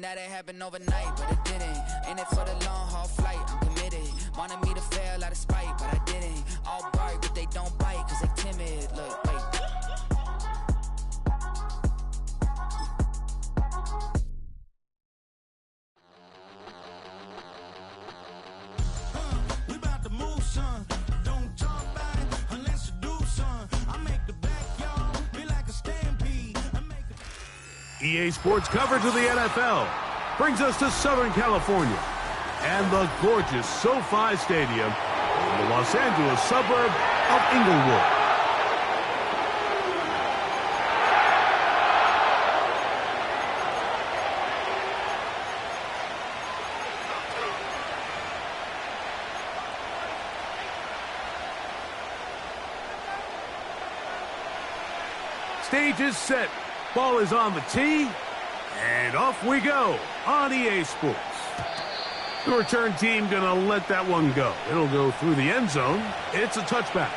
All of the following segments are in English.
that it happened overnight, but it didn't. In it for the long haul flight, I'm committed. Wanted me to fail out of spite, but I didn't. All bark, but they don't bite, cause they timid. Look, wait. We about to move, son. Don't talk about it unless you do, son. I make the backyard be like a stampede. EA Sports coverage of the NFL brings us to Southern California and the gorgeous SoFi Stadium in the Los Angeles suburb of Inglewood. Stage is set. Ball is on the tee, and off we go on EA Sports. The return team gonna let that one go. It'll go through the end zone. It's a touchback.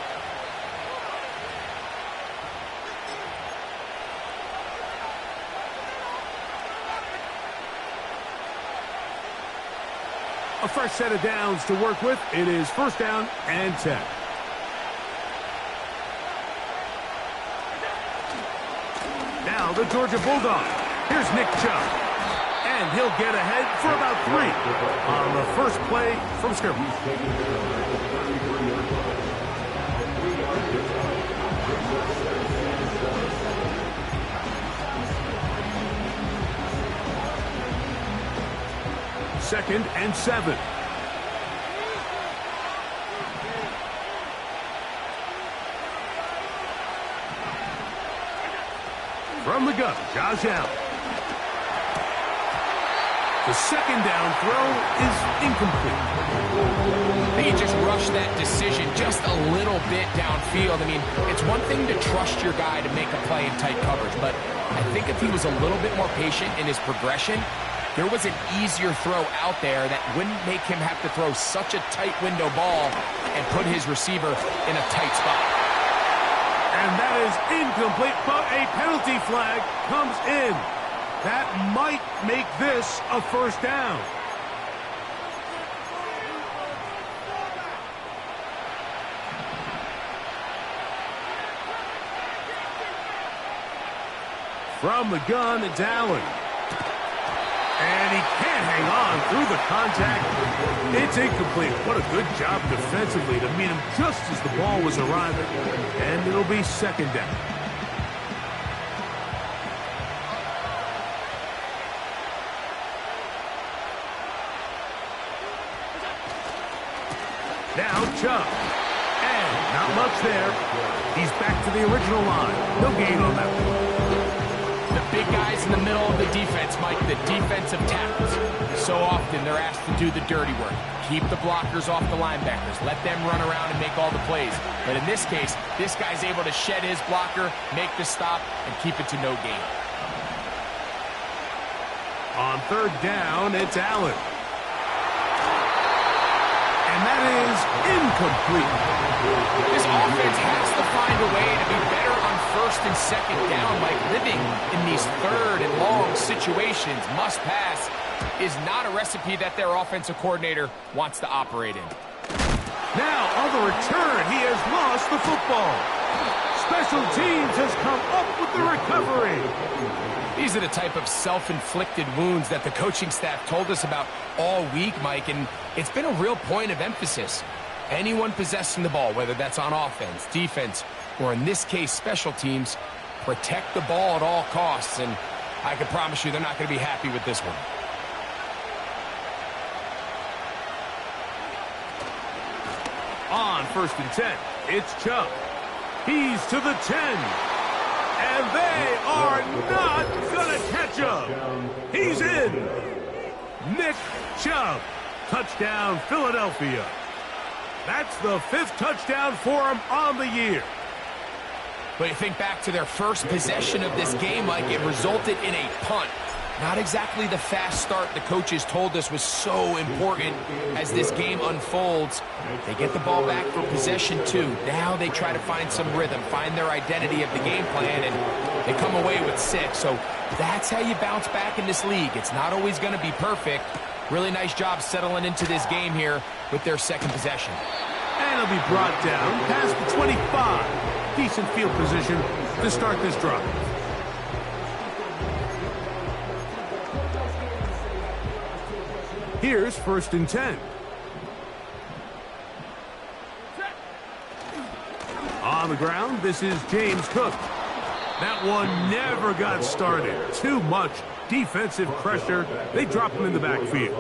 A fresh set of downs to work with. It is first down and 10. Now the Georgia Bulldogs. Here's Nick Chubb. And he'll get ahead for about 3 on the first play from scrimmage. Second and 7. From the gun, Josh Allen. The second down throw is incomplete. I think he just rushed that decision just a little bit downfield. I mean, it's one thing to trust your guy to make a play in tight coverage, but I think if he was a little bit more patient in his progression, there was an easier throw out there that wouldn't make him have to throw such a tight window ball and put his receiver in a tight spot. And that is incomplete, but a penalty flag comes in. That might make this a first down. From the gun, it's Allen. And he can't hang on through the contact. It's incomplete. What a good job defensively to meet him just as the ball was arriving. And it'll be second down. Now Chubb. And not much there. He's back to the original line. No gain on that one. The big guys in the middle of the defense, Mike, the defensive tackles. So often they're asked to do the dirty work. Keep the blockers off the linebackers. Let them run around and make all the plays. But in this case, this guy's able to shed his blocker, make the stop, and keep it to no gain. On third down, it's Allen. And that is incomplete. This offense has to find a way to be better on first and second down, like living in these third and long situations. Must pass is not a recipe that their offensive coordinator wants to operate in. Now, on the return, he has lost the football. Special teams has come up with the recovery. These are the type of self-inflicted wounds that the coaching staff told us about all week, Mike, and it's been a real point of emphasis. Anyone possessing the ball, whether that's on offense, defense, or in this case, special teams, protect the ball at all costs, and I can promise you they're not going to be happy with this one. On first and 10, it's Chubb. He's to the 10. And they are not going to catch him. He's in. Nick Chubb. Touchdown, Philadelphia. That's the 5th touchdown for him on the year. But you think back to their first possession of this game, Mike, it resulted in a punt. Not exactly the fast start the coaches told us was so important as this game unfolds. They get the ball back for possession 2. Now they try to find some rhythm, find their identity of the game plan, and they come away with 6. So that's how you bounce back in this league. It's not always going to be perfect. Really nice job settling into this game here with their second possession. And it'll be brought down past the 25. Decent field position to start this drive. Here's 1st and 10. On the ground, this is James Cook. That one never got started. Too much defensive pressure. They drop him in the backfield.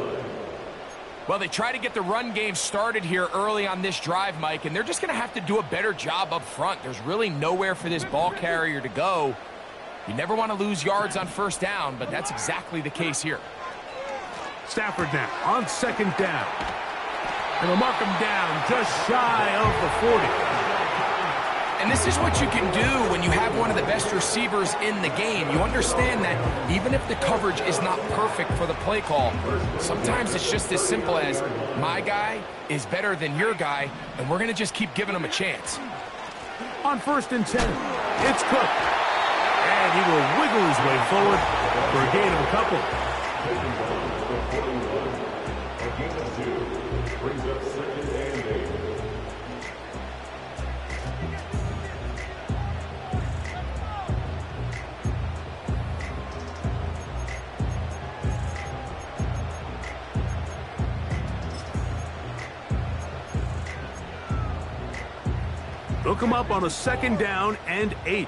Well, they try to get the run game started here early on this drive, Mike, and they're just going to have to do a better job up front. There's really nowhere for this ball carrier to go. You never want to lose yards on 1st down, but that's exactly the case here. Stafford now on 2nd down. And they'll mark him down just shy of the 40. And this is what you can do when you have one of the best receivers in the game. You understand that even if the coverage is not perfect for the play call, sometimes it's just as simple as my guy is better than your guy, and we're going to just keep giving him a chance. On 1st and 10, it's Cook. And he will wiggle his way forward for a gain of a couple. They'll come up on a 2nd down and 8.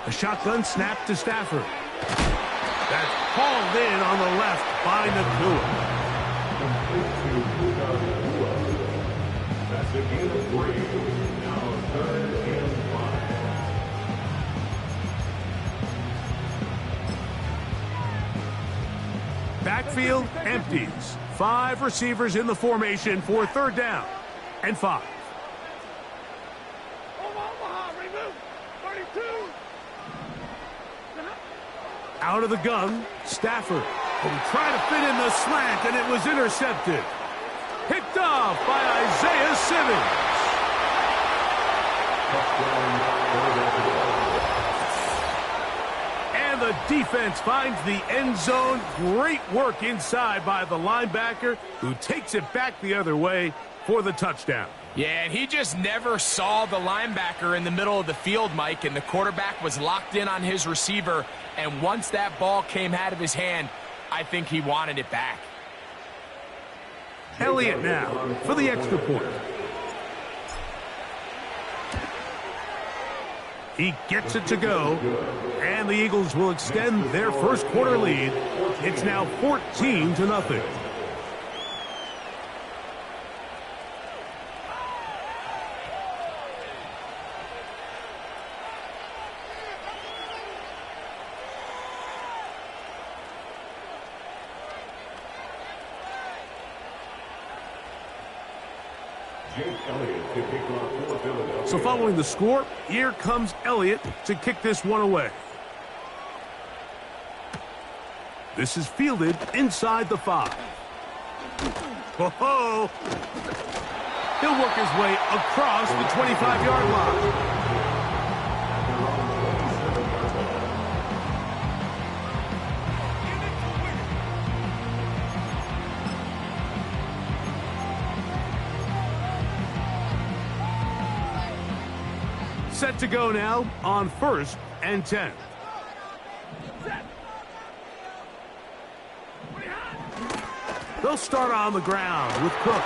A shotgun snap to Stafford. That's hauled in on the left by Nakua. That's a gain of 3. Now 3rd and 5. Backfield empties. 5 receivers in the formation for 3rd down and 5. Out of the gun, Stafford will try to fit in the slant, and it was intercepted. Picked off by Isaiah Simmons. And the defense finds the end zone. Great work inside by the linebacker, who takes it back the other way for the touchdown. Yeah, and he just never saw the linebacker in the middle of the field, Mike, and the quarterback was locked in on his receiver, and once that ball came out of his hand, I think he wanted it back. Elliott now for the extra point. He gets it to go, and the Eagles will extend their first quarter lead. It's now 14-0. So following the score, here comes Elliott to kick this one away. This is fielded inside the 5. Ho-ho! He'll work his way across the 25-yard line. Set to go now on 1st and 10. They'll start on the ground with Cook.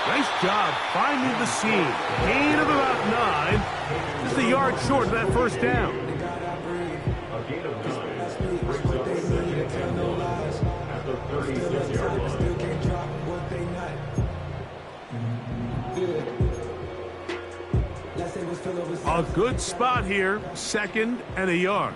Nice job finding the seam. Gain of about 9. Just a yard short of that 1st down. A gain of 9 brings up the 2nd and 1 at the 36-yard line. A good spot here, 2nd and a yard.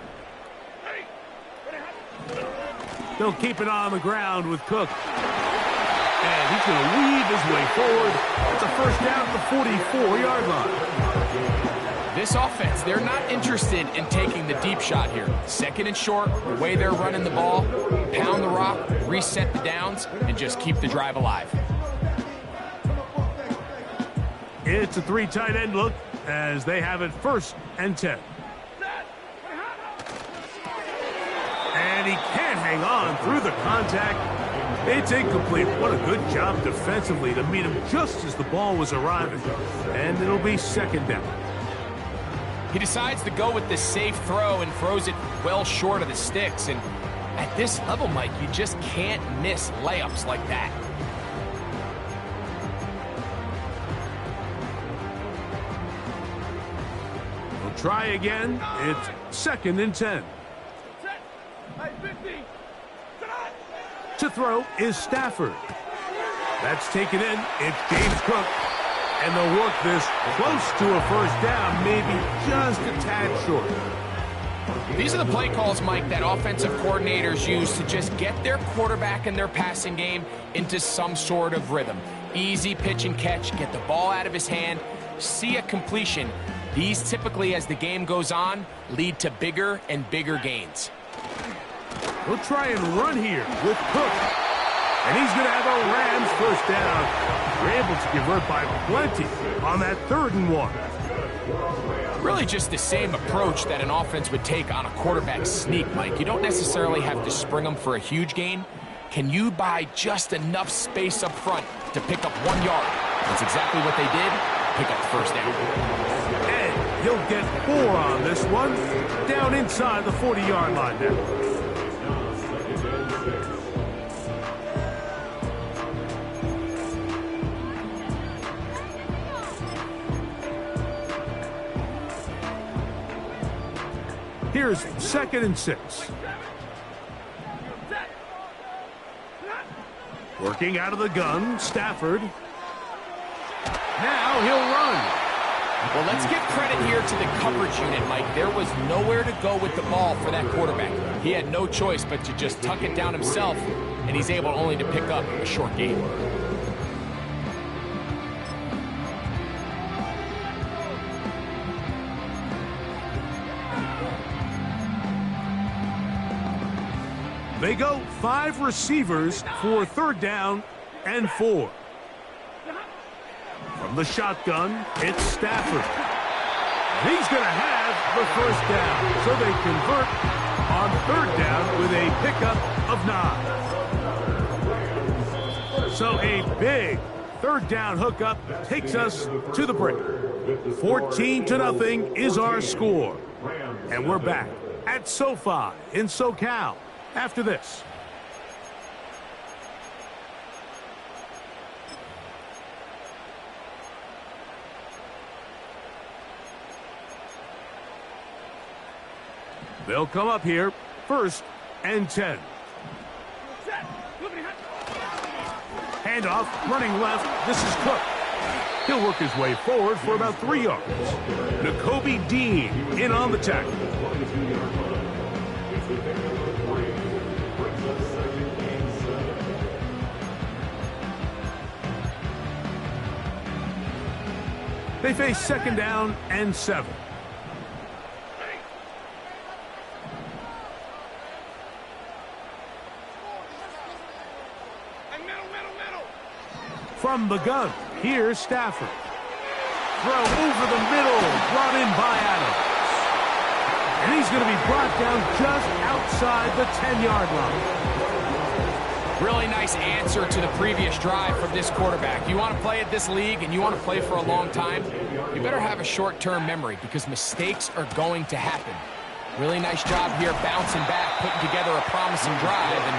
They'll keep it on the ground with Cook. And he's going to weave his way forward. It's a first down at the 44-yard line. This offense, they're not interested in taking the deep shot here. Second and short, the way they're running the ball, pound the rock, reset the downs, and just keep the drive alive. It's a 3 tight end look as they have it 1st and 10. And he can't hang on through the contact. It's incomplete. What a good job defensively to meet him just as the ball was arriving. And it'll be 2nd down. He decides to go with the safe throw and throws it well short of the sticks. And at this level, Mike, you just can't miss layups like that. We'll try again. It's 2nd and 10. To throw is Stafford. That's taken in. It's James Cook. And they'll work this close to a first down, maybe just a tad short. These are the play calls, Mike, that offensive coordinators use to just get their quarterback and their passing game into some sort of rhythm. Easy pitch and catch, get the ball out of his hand, see a completion. These typically, as the game goes on, lead to bigger and bigger gains. We'll try and run here with Cook. And he's going to have a Rams first down. They're able to convert by plenty on that 3rd and 1. Really just the same approach that an offense would take on a quarterback sneak, Mike. You don't necessarily have to spring them for a huge gain. Can you buy just enough space up front to pick up 1 yard? That's exactly what they did. Pick up the first down. And he'll get 4 on this one. Down inside the 40-yard line now. Here's 2nd and 6. Working out of the gun, Stafford. Now he'll run. Well, let's give credit here to the coverage unit, Mike. There was nowhere to go with the ball for that quarterback. He had no choice but to just tuck it down himself, and he's able only to pick up a short gain. They go 5 receivers for 3rd down and 4. From the shotgun, it's Stafford. And he's going to have the first down. So they convert on 3rd down with a pickup of 9. So a big 3rd down hookup takes us to the break. 14-0 is our score. And we're back at SoFi in SoCal after this. They'll come up here, 1st and 10. Handoff, running left. This is Cook. He'll work his way forward for about 3 yards. Nakobe Dean in on the tackle. They face 2nd down and 7. From the gun, here's Stafford. Throw over the middle, brought in by Adams. And he's going to be brought down just outside the 10-yard line. Really nice answer to the previous drive from this quarterback. You want to play at this league and you want to play for a long time, you better have a short-term memory because mistakes are going to happen. Really nice job here bouncing back, putting together a promising drive, and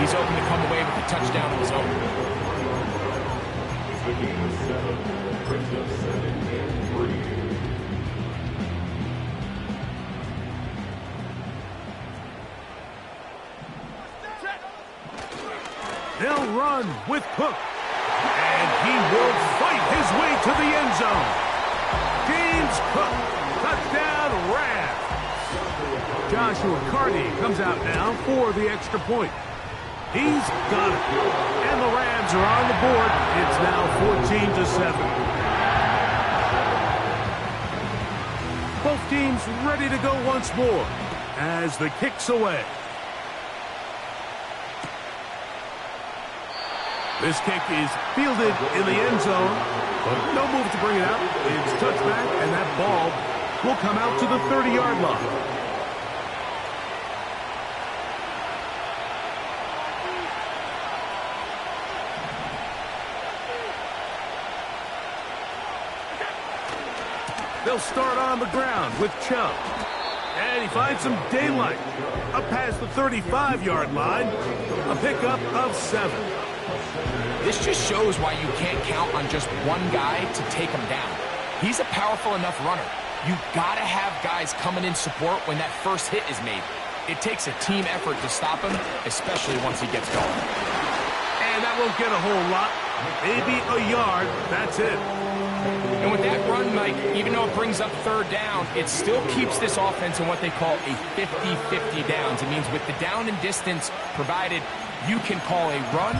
he's open to come away with a touchdown of his own. They'll run with Cook. And he will fight his way to the end zone. James Cook, touchdown Rams. Joshua Carney comes out now for the extra point. He's got it. And the Rams are on the board. It's now 14-7. Both teams ready to go once more as the kick's away. This kick is fielded in the end zone, but no move to bring it out. It's touchback, and that ball will come out to the 30-yard line. They'll start on the ground with Chubb. And he finds some daylight. Up past the 35-yard line. A pickup of 7. This just shows why you can't count on just one guy to take him down. He's a powerful enough runner. You gotta have guys coming in support when that first hit is made. It takes a team effort to stop him, especially once he gets going. And that won't get a whole lot. Maybe a yard. That's it. And with that run, Mike, even though it brings up third down, it still keeps this offense in what they call a 50-50 downs. It means with the down and distance provided, you can call a run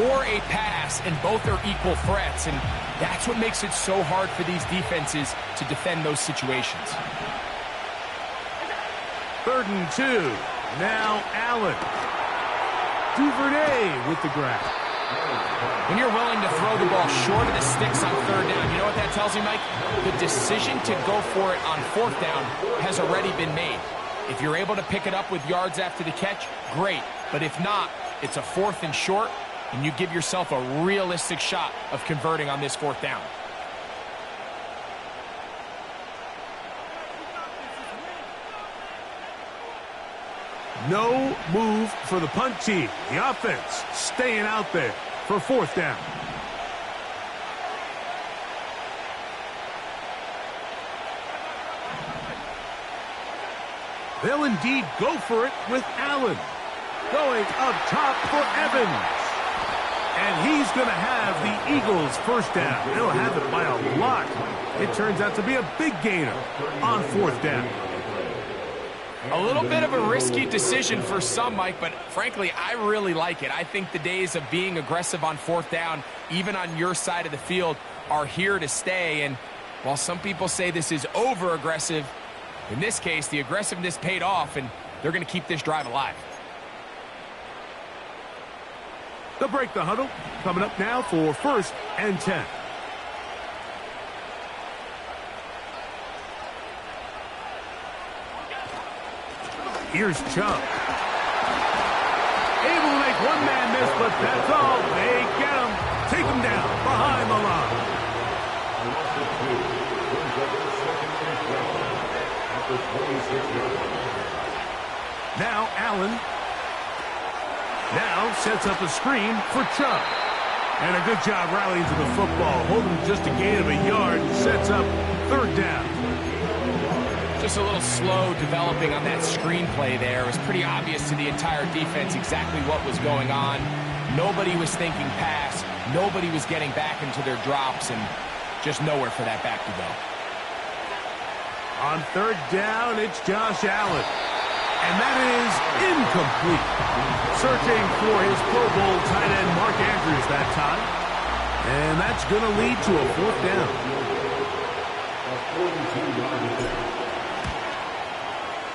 or a pass, and both are equal threats. And that's what makes it so hard for these defenses to defend those situations. 3rd and 2. Now Allen. Duvernay with the grab. When you're willing to throw the ball short of the sticks on third down, you know what that tells you, Mike? The decision to go for it on 4th down has already been made. If you're able to pick it up with yards after the catch, great. But if not, it's a 4th and short, and you give yourself a realistic shot of converting on this 4th down. No move for the punt team. The offense staying out there for 4th down. They'll indeed go for it with Allen. Going up top for Evans. And he's going to have the Eagles' 1st down. They'll have it by a lot. It turns out to be a big gainer on 4th down. A little bit of a risky decision for some, Mike, but frankly, I really like it. I think the days of being aggressive on 4th down, even on your side of the field, are here to stay. And while some people say this is over-aggressive, in this case, the aggressiveness paid off, and they're going to keep this drive alive. They'll break the huddle. Coming up now for 1st and 10. Here's Chubb. Able to make one man miss, but that's all. They get him. Take him down behind the line. Now Allen. Now sets up a screen for Chubb. And a good job rallying to the football. Holding just a gain of a yard. Sets up 3rd down. Just a little slow developing on that screenplay there. It was pretty obvious to the entire defense exactly what was going on. Nobody was thinking pass. Nobody was getting back into their drops, and just nowhere for that back to go. On 3rd down, it's Josh Allen. And that is incomplete. Searching for his Pro Bowl tight end Mark Andrews that time. And that's going to lead to a 4th down.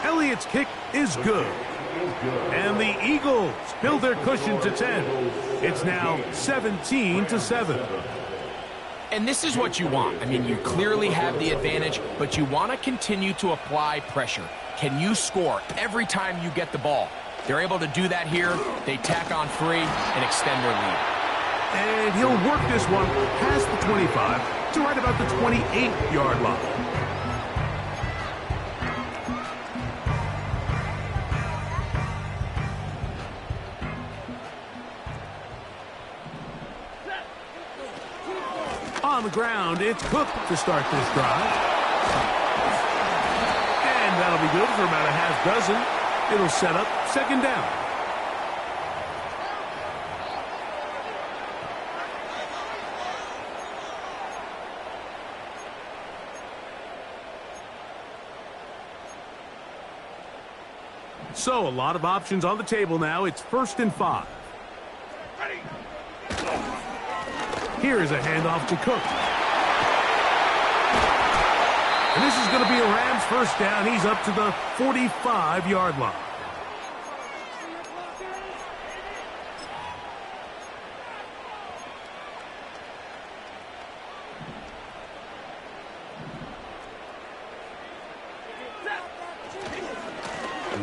Elliott's kick is good. And the Eagles build their cushion to 10. It's now 17-7. And this is what you want. I mean, you clearly have the advantage, but you want to continue to apply pressure. Can you score every time you get the ball? They're able to do that here. They tack on 3 and extend their lead. And he'll work this one past the 25 to right about the 28-yard line. On the ground, it's Cook to start this drive. And that'll be good for about a half dozen. It'll set up 2nd down. So a lot of options on the table now. It's 1st and 5. Here is a handoff to Cook. And this is going to be a Rams first down. He's up to the 45-yard line.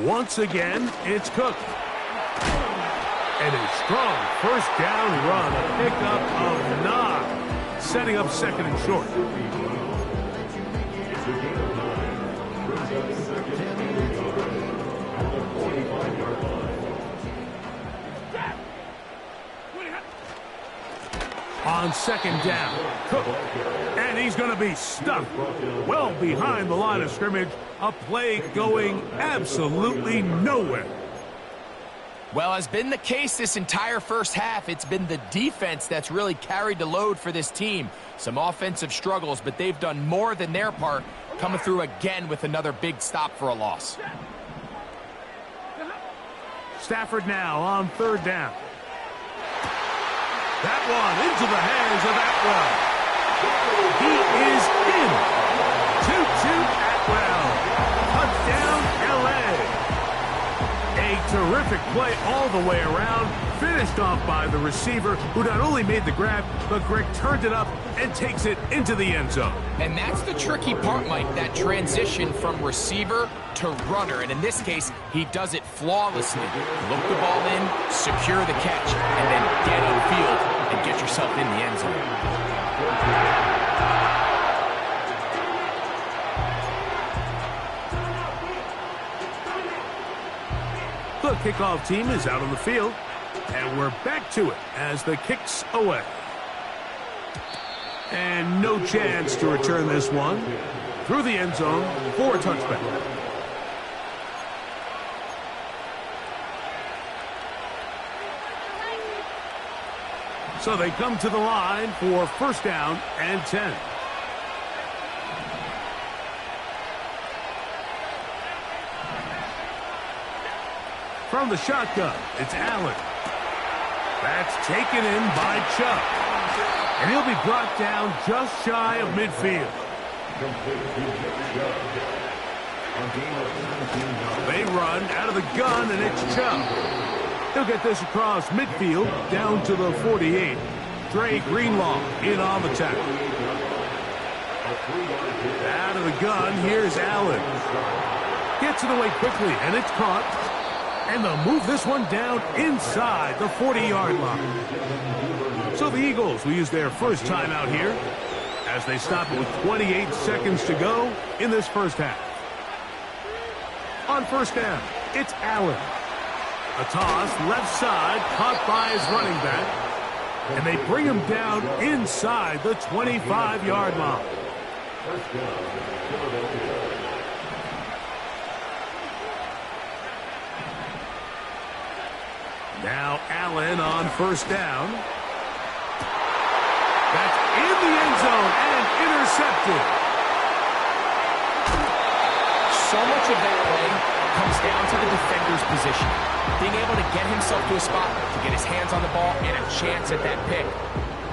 Once again, it's Cook. And a strong first down run, a pickup of 9, setting up second and short. On second down, Cook, and he's going to be stuffed well behind the line of scrimmage. A play going absolutely nowhere. Well, as been the case this entire first half, it's been the defense that's really carried the load for this team. Some offensive struggles, but they've done more than their part, coming through again with another big stop for a loss. Stafford now on third down. That one into the hands of Atwell. He is in. 2-2 Atwell. Touchdown, L.A. A terrific play all the way around. Finished off by the receiver, who not only made the grab, but Greg turned it up and takes it into the end zone. And that's the tricky part, Mike, that transition from receiver to runner. And in this case, he does it flawlessly. Look the ball in, secure the catch, and then get upfield and get yourself in the end zone. The kickoff team is out on the field, and we're back to it as the kick's away. And no chance to return this one through the end zone for a touchback. So they come to the line for first down and 10. From the shotgun, it's Allen. That's taken in by Chubb. And he'll be brought down just shy of midfield. They run out of the gun, and it's Chubb. He'll get this across midfield down to the 48. Dre Greenlaw in on the tackle. Out of the gun, here's Allen. Gets it away quickly, and it's caught. And they'll move this one down inside the 40-yard line. So the Eagles will use their first timeout here as they stop it with 28 seconds to go in this first half. On first down, it's Allen. A toss left side, caught by his running back. And they bring him down inside the 25-yard line. Now Allen on first down. That's in the end zone and intercepted. So much of that play comes down to the defender's position. Being able to get himself to a spot, to get his hands on the ball, and a chance at that pick.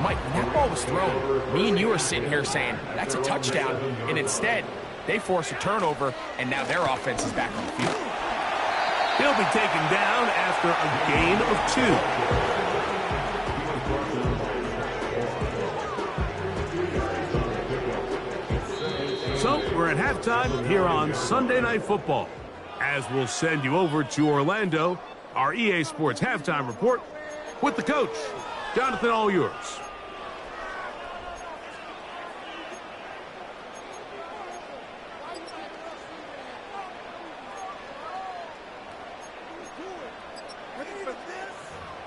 Mike, when that ball was thrown, me and you are sitting here saying, that's a touchdown. And instead, they force a turnover, and now their offense is back on the field. He'll be taken down after a gain of 2. So we're at halftime here on Sunday Night Football, as we'll send you over to Orlando, our EA Sports halftime report with the coach. Jonathan, all yours.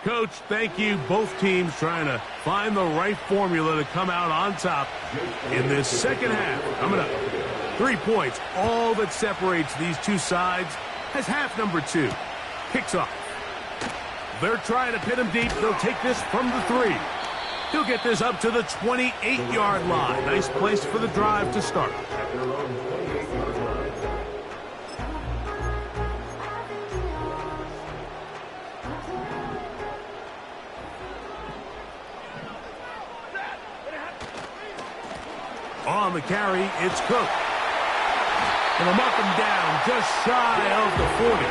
Coach, thank you. Both teams trying to find the right formula to come out on top in this second half. Coming up, 3 points. All that separates these two sides as half number 2 kicks off. They're trying to pin him deep. They'll take this from the 3. He'll get this up to the 28-yard line. Nice place for the drive to start. On the carry, it's Cook. And they'll mark him down just shy of the 40.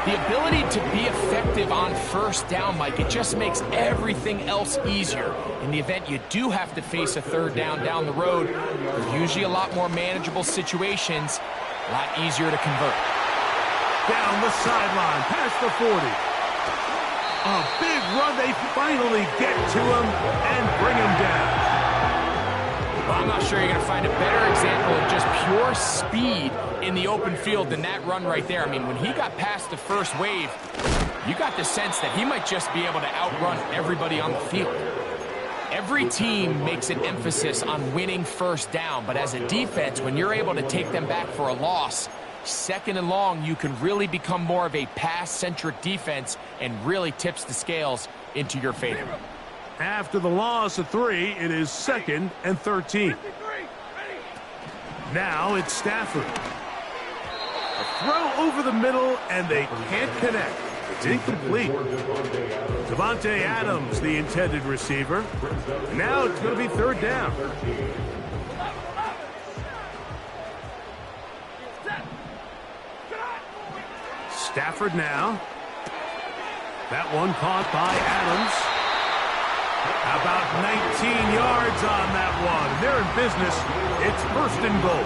The ability to be effective on first down, Mike, it just makes everything else easier. In the event you do have to face a third down the road, they're usually a lot more manageable situations, a lot easier to convert. Down the sideline, past the 40. A big run. They finally get to him and bring him down. Well, I'm not sure you're going to find a better example of just pure speed in the open field than that run right there. I mean, when he got past the first wave, you got the sense that he might just be able to outrun everybody on the field. Every team makes an emphasis on winning first down, but as a defense, when you're able to take them back for a loss, second and long, you can really become more of a pass-centric defense and really tips the scales into your favor. After the loss of 3, it is 2nd and 13. Now it's Stafford. A throw over the middle, and they can't connect. It's incomplete. Devontae Adams, the intended receiver. Now it's going to be 3rd down. Stafford now. That one caught by Adams. About 19 yards on that one. They're in business. It's 1st and goal.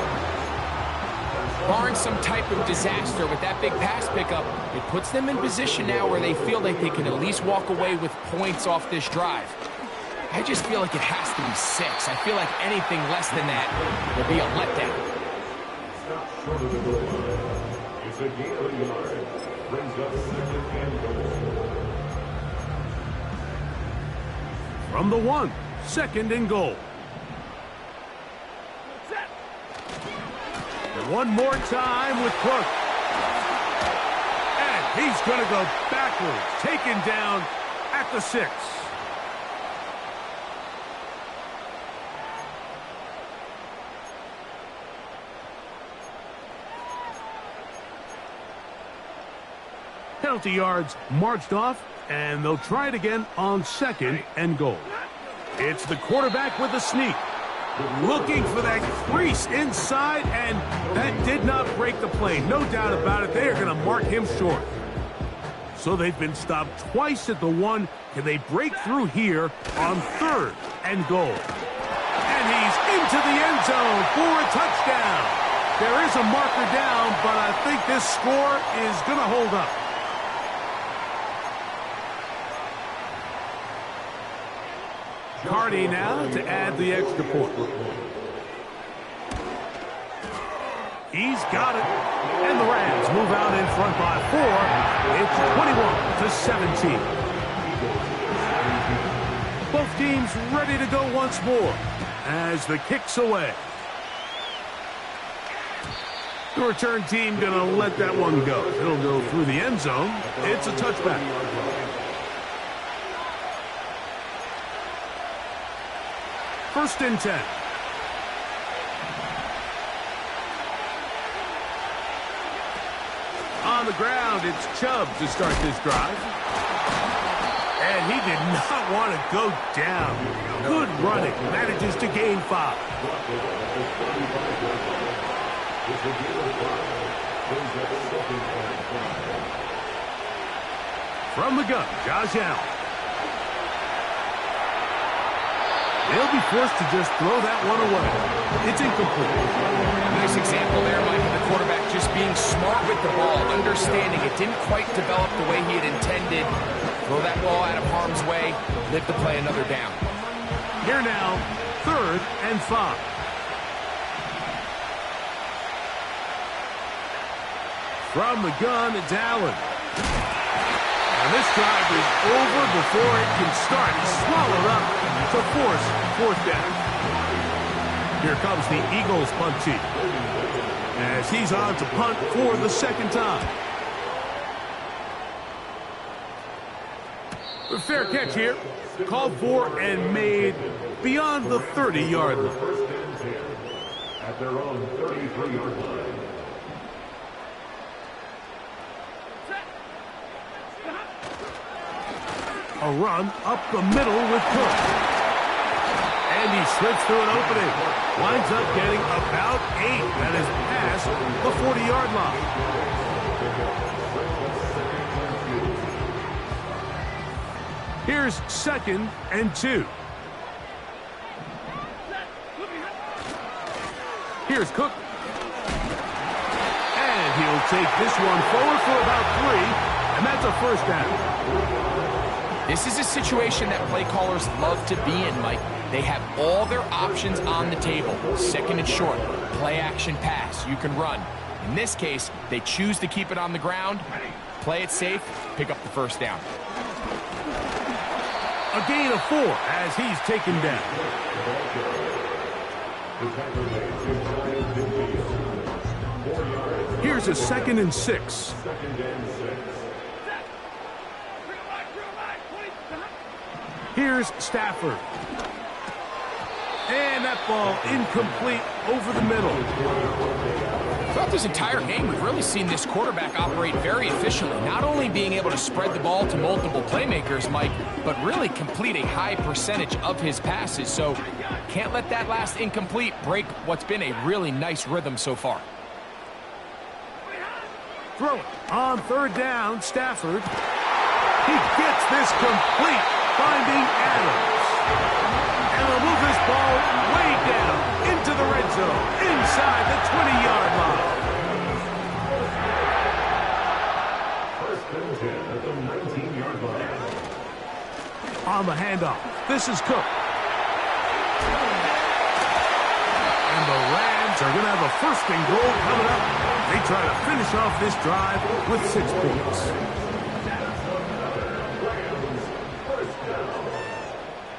Barring some type of disaster with that big pass pickup, it puts them in position now where they feel like they can at least walk away with points off this drive. I just feel like it has to be 6. I feel like anything less than that will be a letdown. It's a gain of a yard. Brings up 2nd and goal. From the 1, 2nd and goal. One more time with Cook. And he's going to go backwards, taken down at the 6. Penalty yards marched off, and they'll try it again on 2nd and goal. It's the quarterback with a sneak. Looking for that crease inside, and that did not break the play. No doubt about it. They are going to mark him short. So they've been stopped twice at the 1. Can they break through here on 3rd and goal? And he's into the end zone for a touchdown. There is a marker down, but I think this score is going to hold up. Cardi now to add the extra point. He's got it. And the Rams move out in front by 4. It's 21-17. Both teams ready to go once more as the kick's away. The return team going to let that one go. It'll go through the end zone. It's a touchback. First and 10. On the ground, it's Chubb to start this drive. And he did not want to go down. Good running. Manages to gain 5. From the gun, Josh Allen. They'll be forced to just throw that one away. It's incomplete. Nice example there, Mike, of the quarterback just being smart with the ball, understanding it didn't quite develop the way he had intended. Throw that ball out of harm's way, live to play another down. Here now, 3rd and 5. From the gun, it's Allen. And this drive is over before it can start. He's swallowed up to force 4th down. Here comes the Eagles punt team as he's on to punt for the 2nd time. A fair catch here. Called for and made beyond the 30-yard line. At their own 33-yard line. A run up the middle with Cook. And he slips through an opening. Winds up getting about 8. That is past the 40-yard line. Here's 2nd and 2. Here's Cook. And he'll take this one forward for about 3, and that's a first down. This is a situation that play callers love to be in, Mike. They have all their options on the table. 2nd and short, play action pass, you can run. In this case, they choose to keep it on the ground, play it safe, pick up the first down. A gain of 4 as he's taken down. Here's a 2nd and 6. Here's Stafford. And that ball incomplete over the middle. Throughout this entire game, we've really seen this quarterback operate very efficiently, not only being able to spread the ball to multiple playmakers, Mike, but really complete a high percentage of his passes. So can't let that last incomplete break what's been a really nice rhythm so far. Throw it on 3rd down, Stafford. He gets this complete, finding Adams. And they'll move this ball way down into the red zone, inside the 20-yard line. 1st and 10 at the 19-yard line. On the handoff, this is Cook. And the Rams are going to have a 1st and goal coming up. They try to finish off this drive with 6 points.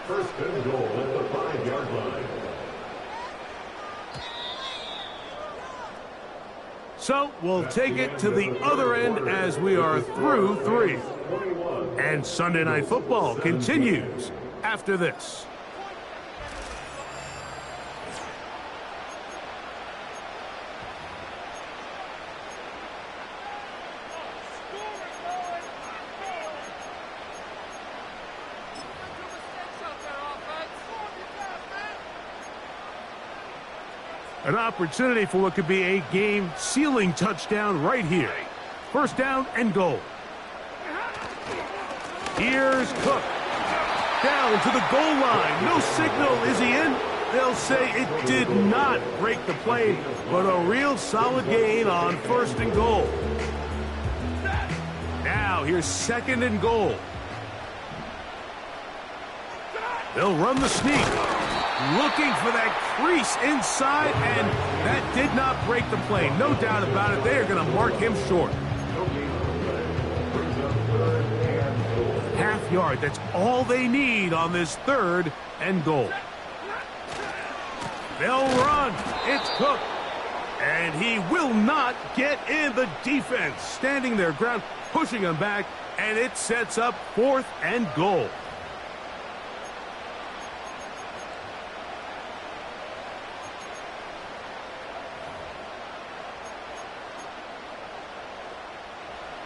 First and goal at the 5-yard line. So we'll take it to the other end as we are through 3. And Sunday Night Football continues after this. An opportunity for what could be a game-sealing touchdown right here. 1st down and goal. Here's Cook. Down to the goal line. No signal. Is he in? They'll say it did not break the play, but a real solid gain on 1st and goal. Now here's 2nd and goal. They'll run the sneak. Looking for that crease inside, and that did not break the play. No doubt about it. They are going to mark him short. Half yard. That's all they need on this 3rd and goal. They'll run. It's Cook. And he will not get in. The defense standing their ground, pushing him back, and it sets up 4th and goal.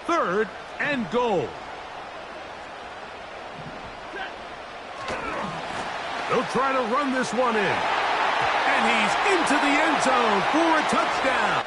Third and goal. They'll try to run this one in. And he's into the end zone for a touchdown.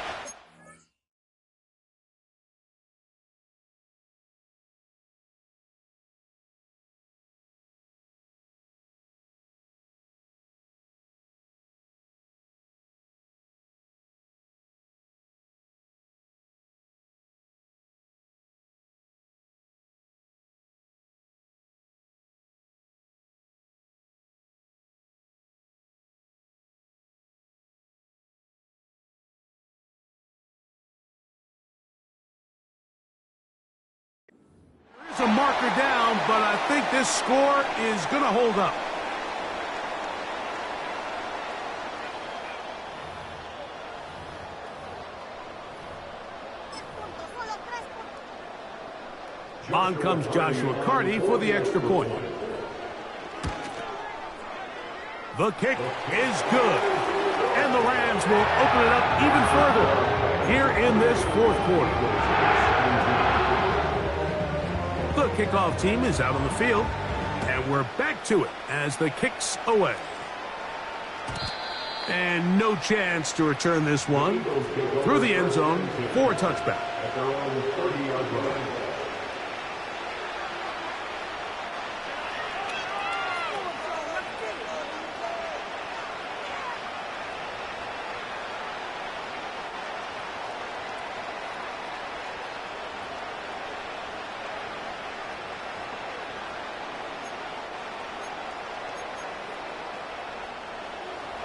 There's a marker down, but I think this score is going to hold up. On comes Joshua Carty for the extra point. The kick is good. And the Rams will open it up even further here in this 4th quarter. The kickoff team is out on the field, and we're back to it as the kick's away. And no chance to return this one. Through the end zone for a touchback. At their own 30-yard line.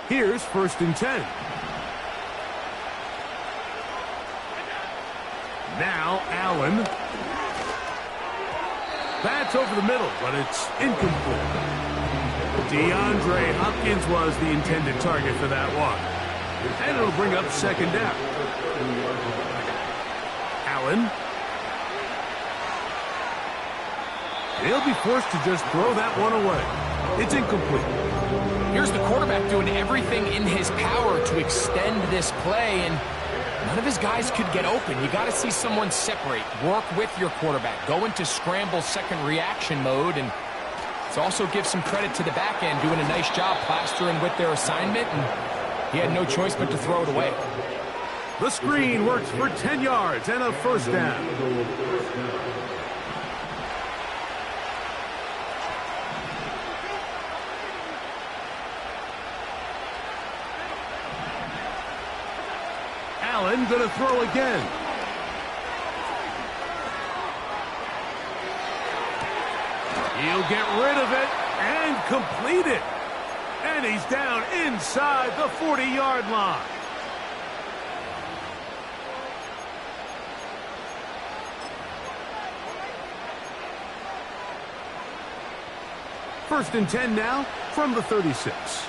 Here's 1st and 10. Now Allen. That's over the middle, but it's incomplete. DeAndre Hopkins was the intended target for that one. And it'll bring up 2nd down. Allen. He'll be forced to just throw that one away. It's incomplete. Here's the quarterback doing everything in his power to extend this play, and none of his guys could get open. You got to see someone separate, work with your quarterback, go into scramble second reaction mode, and it also gives some credit to the back end doing a nice job plastering with their assignment, and he had no choice but to throw it away. The screen works for 10 yards and a 1st down. Allen gonna throw again. He'll get rid of it and complete it. And he's down inside the 40-yard line. First and 10 now from the 36.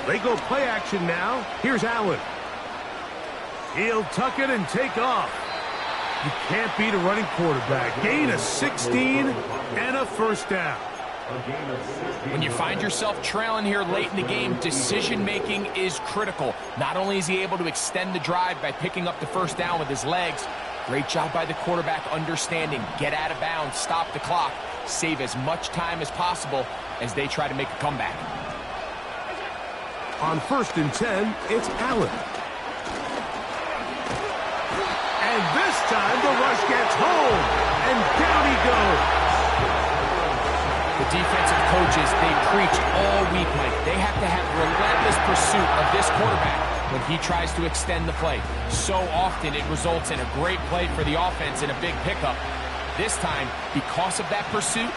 They go play action now. Here's Allen. He'll tuck it and take off. You can't beat a running quarterback. Gain of 16 and a 1st down. When you find yourself trailing here late in the game, decision-making is critical. Not only is he able to extend the drive by picking up the 1st down with his legs, great job by the quarterback understanding, get out of bounds, stop the clock, save as much time as possible as they try to make a comeback. On 1st and 10, it's Allen. And this time the rush gets home, and down he goes. The defensive coaches, they preach all week, Mike. They have to have relentless pursuit of this quarterback when he tries to extend the play. So often it results in a great play for the offense and a big pickup. This time, because of that pursuit,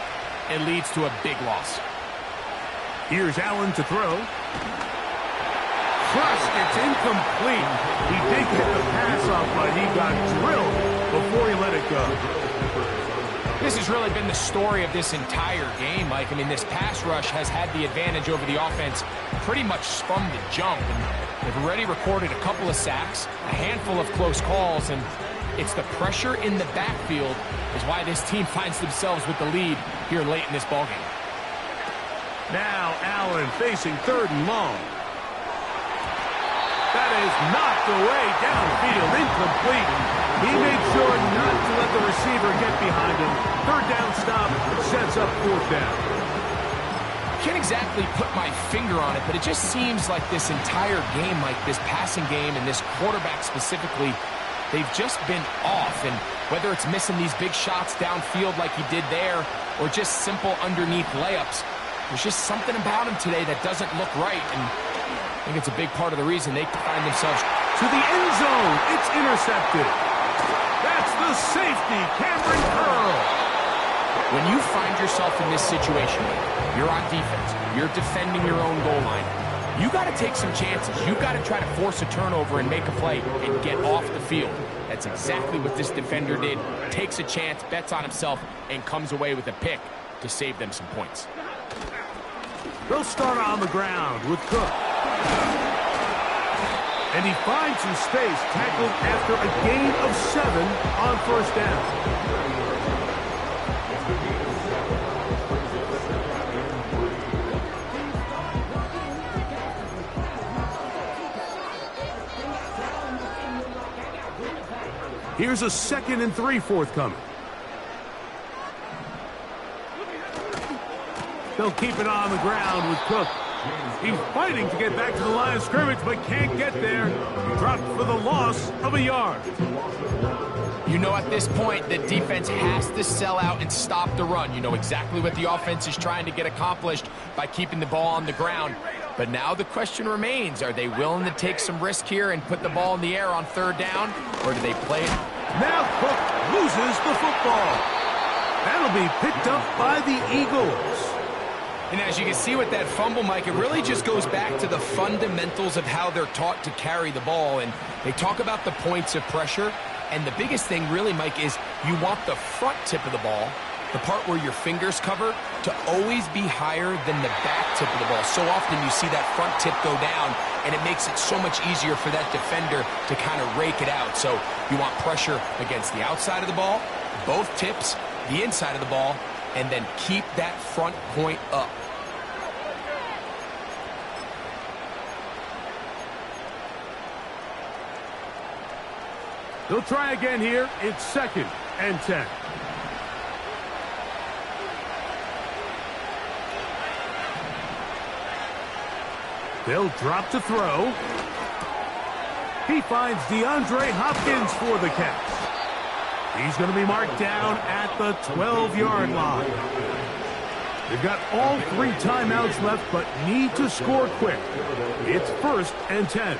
it leads to a big loss. Here's Allen to throw. Crushed, it's incomplete. He did get the pass off, but he got drilled before he let it go. This has really been the story of this entire game, Mike. I mean, this pass rush has had the advantage over the offense pretty much from the jump. And they've already recorded a couple of sacks, a handful of close calls, and it's the pressure in the backfield is why this team finds themselves with the lead here late in this ballgame. Now Allen facing 3rd and long. That is knocked away downfield, incomplete. He made sure not to let the receiver get behind him. 3rd down stop sets up 4th down. Can't exactly put my finger on it, but it just seems like this entire game, like this passing game and this quarterback specifically, they've just been off. And whether it's missing these big shots downfield like he did there or just simple underneath layups, there's just something about him today that doesn't look right. And I think it's a big part of the reason they find themselves to the end zone. It's intercepted. That's the safety, Cameron Curl. When you find yourself in this situation, you're on defense, you're defending your own goal line, you got to take some chances. You got to try to force a turnover and make a play and get off the field. That's exactly what this defender did. Takes a chance, bets on himself, and comes away with a pick to save them some points. They'll start on the ground with Cook. And he finds some space, tackled after a gain of 7 on 1st down. Here's a 2nd and 3 forthcoming. They'll keep it on the ground with Cook. He's fighting to get back to the line of scrimmage, but can't get there. He dropped for the loss of a yard. You know, at this point, the defense has to sell out and stop the run. You know exactly what the offense is trying to get accomplished by keeping the ball on the ground. But now the question remains, are they willing to take some risk here and put the ball in the air on 3rd down, or do they play it? Now Cook loses the football. That'll be picked up by the Eagles. And as you can see with that fumble, Mike, it really just goes back to the fundamentals of how they're taught to carry the ball. And they talk about the points of pressure. And the biggest thing really, Mike, is you want the front tip of the ball, the part where your fingers cover, to always be higher than the back tip of the ball. So often you see that front tip go down, and it makes it so much easier for that defender to kind of rake it out. So you want pressure against the outside of the ball, both tips, the inside of the ball, and then keep that front point up. They'll try again here. It's 2nd and 10. They'll drop to throw. He finds DeAndre Hopkins for the catch. He's going to be marked down at the 12-yard line. They've got all 3 timeouts left, but need to score quick. It's 1st and 10.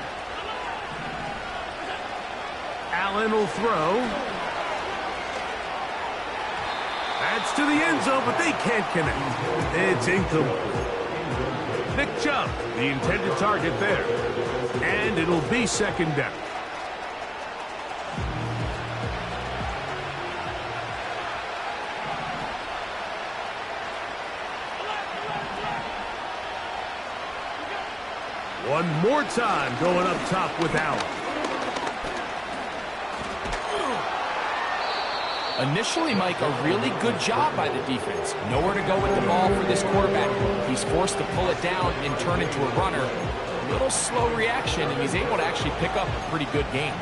Allen will throw. That's to the end zone, but they can't connect. It's incomplete. Nick Chubb, the intended target there. And it'll be 2nd down. One more time going up top with Allen. Initially, Mike, a really good job by the defense. Nowhere to go with the ball for this quarterback. He's forced to pull it down and turn into a runner. A little slow reaction, and he's able to actually pick up a pretty good game.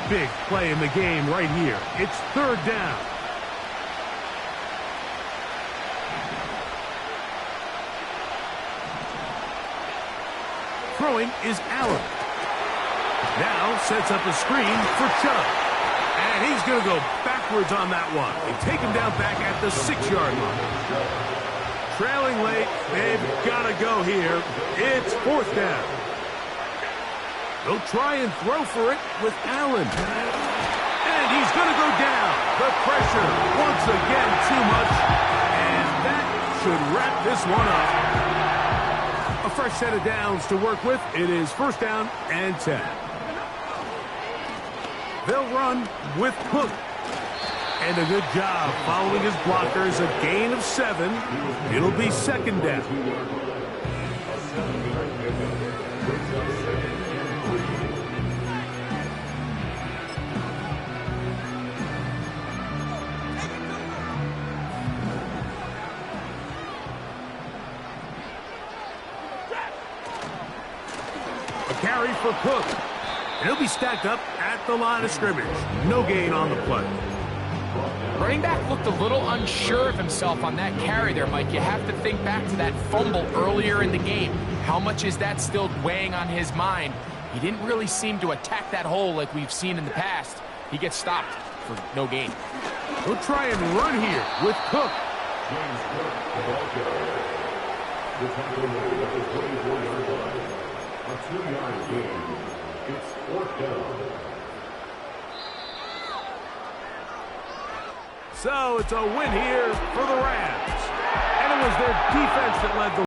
Big play in the game right here. It's 3rd down. Throwing is Allen. Now sets up a screen for Chubb. And he's going to go backwards on that one. They take him down back at the 6-yard line. Trailing late, they've got to go here. It's 4th down. They'll try and throw for it with Allen. And he's going to go down. The pressure, once again, too much. And that should wrap this one up. A fresh set of downs to work with. It is 1st down and 10. They'll run with Cook. And a good job following his blockers. A gain of 7. It'll be 2nd down. A carry for Cook. And he'll be stacked up at the line of scrimmage. No gain on the play. Running back looked a little unsure of himself on that carry there, Mike. You have to think back to that fumble earlier in the game. How much is that still weighing on his mind? He didn't really seem to attack that hole like we've seen in the past. He gets stopped for no gain. We'll try and run here with Cook. James Cook, the ball carrier. The tackle made at the 24-yard line. A 2-yard gain. It's 4th down. So it's a win here for the Rams. And it was their defense that led the